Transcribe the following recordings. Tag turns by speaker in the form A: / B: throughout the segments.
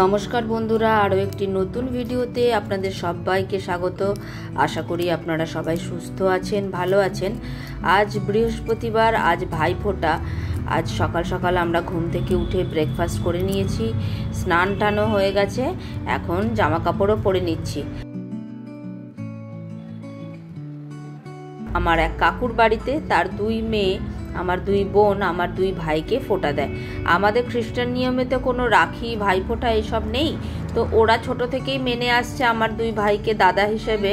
A: নমস্কার বন্ধুরা, আরও একটি নতুন ভিডিওতে আপনাদের সবাইকে স্বাগত। আশা করি আপনারা সবাই সুস্থ আছেন, ভালো আছেন। আজ বৃহস্পতিবার, আজ ভাইফোঁটা। আজ সকাল সকাল আমরা ঘুম থেকে উঠে ব্রেকফাস্ট করে নিয়েছি, স্নান টানও হয়ে গেছে, এখন জামা কাপড়ও পরে নিচ্ছি। আমার এক কাকুর বাড়িতে তার দুই মেয়ে, আমার দুই বোন, আমার দুই ভাইকে ফোঁটা দেয়। আমাদের খ্রিস্টান নিয়মে তো কোনো রাখি, ভাইফোঁটা এসব নেই, তো ওরা ছোট থেকেই মেনে আসছে আমার দুই ভাইকে দাদা হিসেবে,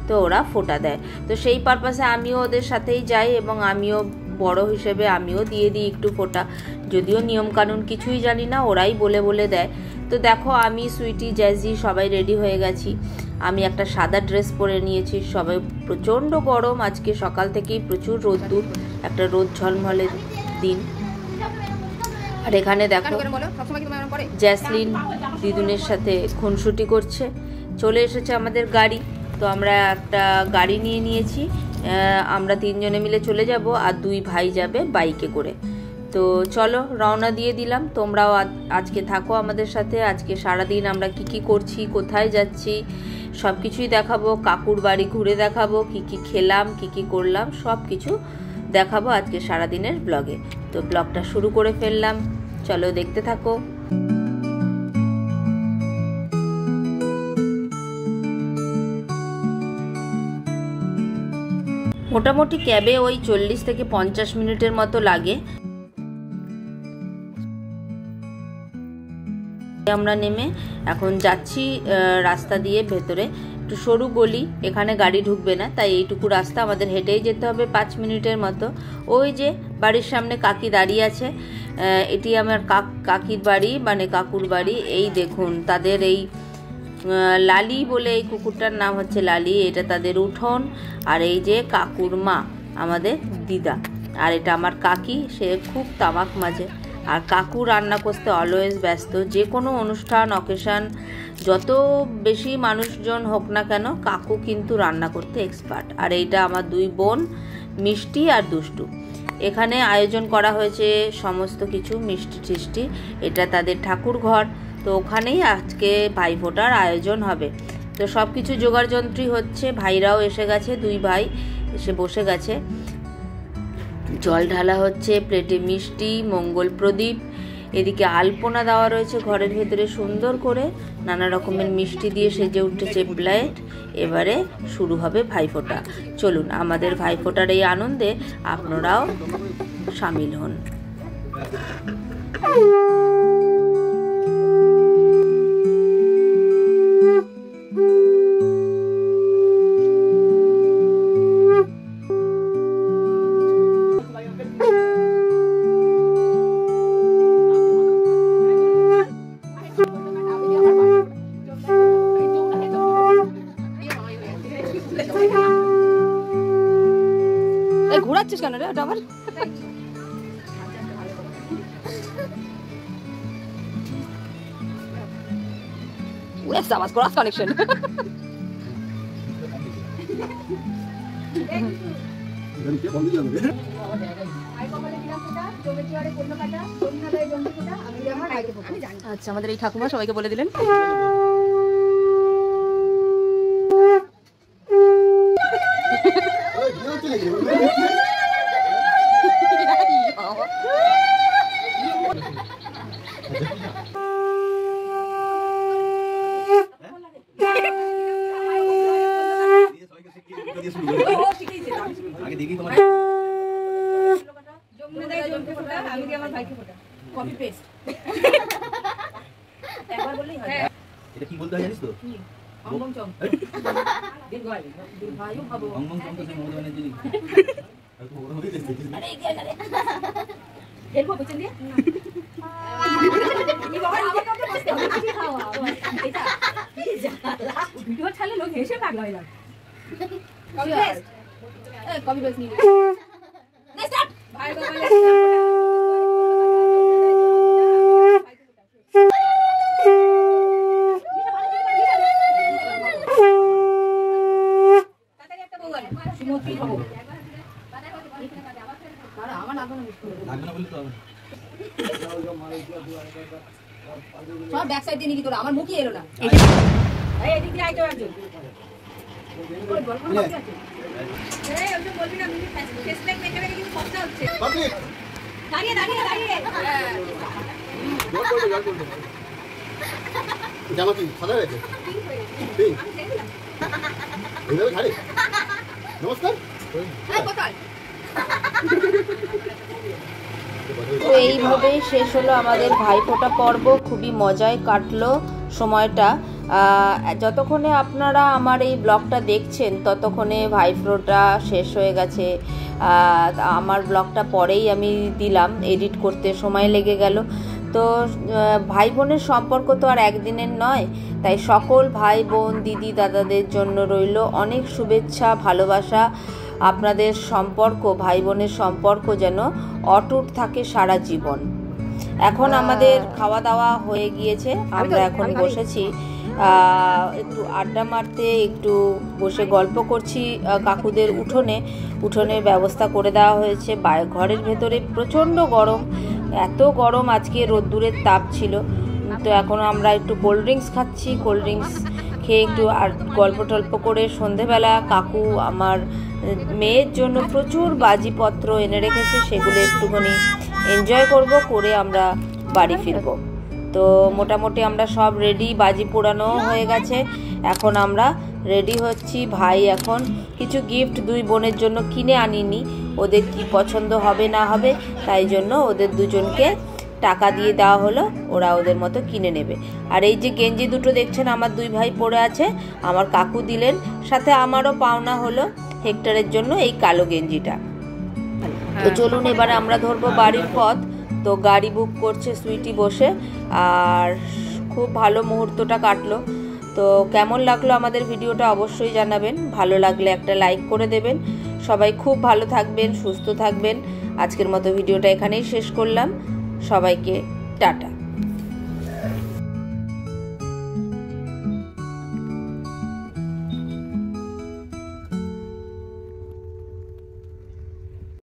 A: তো ওরা ফোঁটা দেয়। তো সেই পারপাসে আমিও ওদের সাথেই যাই এবং আমিও বড় হিসেবে আমিও দিয়ে দিই একটু ফোঁটা। যদিও নিয়মকানুন কিছুই জানি না, ওরাই বলে বলে দেয়। তো দেখো, আমি, সুইটি, জ্যাজি সবাই রেডি হয়ে গেছি। আমি একটা সাদা ড্রেস পরে নিয়েছি। সবাই প্রচণ্ড গরম, আজকে সকাল থেকেই প্রচুর রোদ্দুর, একটা রোদ ঝলমলে দিন। আর এখানে দেখো জ্যাসলিন দিদুনের সাথে খুনসুটি করছে। চলে এসেছে আমাদের গাড়ি, তো আমরা একটা গাড়ি নিয়ে নিয়েছি। আমরা তিনজনে মিলে চলে যাব, আর দুই ভাই যাবে বাইকে করে। তো চলো, রওনা দিয়ে দিলাম। তোমরাও আজকে থাকো আমাদের সাথে। আজকে সারাদিন আমরা কি কি করছি, কোথায় যাচ্ছি, সব কিছুই দেখাবো। কাকুর বাড়ি ঘুরে দেখাবো, কি কি খেলাম, কি কি করলাম, সব কিছু দেখাবো আজকে সারাদিনের ব্লগে। তো ব্লগটা শুরু করে ফেললাম, চলো দেখতে থাকো। মোটামুটি ক্যাবে ওই 40 থেকে 50 মিনিটের মতো লাগে। আমরা নেমে এখন যাচ্ছি রাস্তা দিয়ে ভেতরে, একটু সরু গলি, এখানে গাড়ি ঢুকবে না, তাই এইটুকু রাস্তা আমাদের হেঁটেই যেতে হবে 5 মিনিটের মতো। ওই যে বাড়ির সামনে কাকি দাঁড়িয়ে আছে, এটি আমার কাকির বাড়ি, মানে কাকুর বাড়ি। এই দেখুন, তাদের এই লালি বলে এই কুকুরটার নাম হচ্ছে লালি, এটা তাদের উঠোন। আর এই যে কাকুর মা, আমাদের দিদা, আর এটা আমার কাকি, সে খুব তামাক মাজে। আর কাকু রান্না করতে অলওয়েজ ব্যস্ত, যে কোনো অনুষ্ঠান অকেশান যত বেশি মানুষজন হোক না কেন, কাকু কিন্তু রান্না করতে এক্সপার্ট। আর এইটা আমার দুই বোন, মিষ্টি আর দুষ্টু। এখানে আয়োজন করা হয়েছে সমস্ত কিছু, মিষ্টি টিষ্টি। এটা তাদের ঠাকুর ঘর, তো ওখানেই আজকে ভাইফোঁটার আয়োজন হবে। তো সব কিছু জোগাড় যন্ত্রী হচ্ছে। ভাইরাও এসে গেছে, দুই ভাই এসে বসে গেছে। জল ঢালা হচ্ছে, প্লেটে মিষ্টি, মঙ্গল প্রদীপ, এদিকে আলপনা দেওয়া রয়েছে ঘরের ভেতরে সুন্দর করে, নানা রকমের মিষ্টি দিয়ে সেজে উঠেছে প্লেট। এবারে শুরু হবে ভাইফোঁটা। চলুন, আমাদের ভাইফোঁটার এই আনন্দে আপনারাও সামিল হন। ঘুরাচ্ছিস কেন রে? ওটা আবার ক্রস কানেকশন। আচ্ছা, আমাদের এই ঠাকুমা সবাইকে বলে দিলেন।
B: এটা কি বলতে হয় জানিস তো? অঙ্গম চম দীর্ঘায়ু দীর্ঘায়ু ভাবো অঙ্গম চম তো সেই মধু বানিয়ে দিলি। আর তো ওরা হয়ে গেছে। আরে এই গেল রে। দেখো বুঝছেন দিয়ে? এই বাবা আমার কাছে বসতে হবে, কি খাওয়া এটা কি জালা ভিডিও ছাড়লে লোক হেসে পাগল হয়ে যায়। কপি পেস্ট, এই কপি পেস্ট নিয়ে নে স্টার্ট ভাই বাবা। আমার লাগবে না বলে তো সব ব্যাক সাইড দিয়ে নিবি তোরা, আমার মুখই এলো না। এই এদিক দিয়ে আইতো একজন। ওই বল কোন আছে? এই ওটা বলবি না, মিনি ফেস প্যাক মেখে রেখে কিন্তু কষ্ট হচ্ছে। দাঁড়িয়ে দাঁড়িয়ে দাঁড়িয়ে।
C: জল করবে। জামা কি সাদা হয়েছে? পিঙ্ক। এইভাবে ছাড়ে। নমস্কার।
B: এই কোথায়?
A: তো এইভাবেই শেষ হলো আমাদের ভাইফোঁটা পর্ব। খুবই মজায় কাটলো সময়টা। যতক্ষণে আপনারা আমার এই ব্লগটা দেখছেন ততক্ষণে ভাইফোঁটা শেষ হয়ে গেছে। আমার ব্লগটা পরেই আমি দিলাম, এডিট করতে সময় লেগে গেল। তো ভাই বোনের সম্পর্ক তো আর একদিনের নয়, তাই সকল ভাই বোন দিদি দাদাদের জন্য রইল অনেক শুভেচ্ছা, ভালোবাসা। আপনাদের সম্পর্ক, ভাই বোনের সম্পর্ক যেন অটুট থাকে সারা জীবন। এখন আমাদের খাওয়া দাওয়া হয়ে গিয়েছে, আমরা এখন বসেছি একটু আড্ডা মারতে, একটু বসে গল্প করছি কাকুদের উঠোনের ব্যবস্থা করে দেওয়া হয়েছে। ঘরের ভেতরে প্রচণ্ড গরম, এত গরম আজকে রোদ্দুরের তাপ ছিল। তো এখন আমরা একটু কোল্ড ড্রিঙ্কস খাচ্ছি, কোল্ড ড্রিঙ্কস খেয়ে একটু আর গল্প টল্প করে সন্ধেবেলা কাকু আমার মেয়ের জন্য প্রচুর বাজিপত্র এনে রেখেছে, সেগুলো একটুখানি এনজয় করে আমরা বাড়ি ফিরবো। তো মোটামুটি আমরা সব রেডি, বাজি পোড়ানো হয়ে গেছে, এখন আমরা রেডি হচ্ছি। ভাই এখন কিছু গিফট দুই বোনের জন্য কিনে আনিনি, ওদের কি পছন্দ হবে না হবে তাই জন্য ওদের দুজনকে টাকা দিয়ে দেওয়া হলো, ওরা ওদের মতো কিনে নেবে। আর এই যে গেঞ্জি দুটো দেখছেন আমার দুই ভাই পরে আছে, আমার কাকু দিলেন, সাথে আমারও পাওনা হলো হেক্টরের জন্য এই কালো গেঞ্জিটা। তো চলুন এবারে আমরা ধরবো বাড়ির পথ। তো গাড়ি বুক করছে সুইটি বসে, আর খুব ভালো মুহূর্তটা কাটলো। তো কেমন লাগলো আমাদের ভিডিওটা অবশ্যই জানাবেন, ভালো লাগলে একটা লাইক করে দেবেন। সবাই খুব ভালো থাকবেন, সুস্থ থাকবেন। আজকের মতো ভিডিওটা এখানেই শেষ করলাম, সবাইকে টাটা।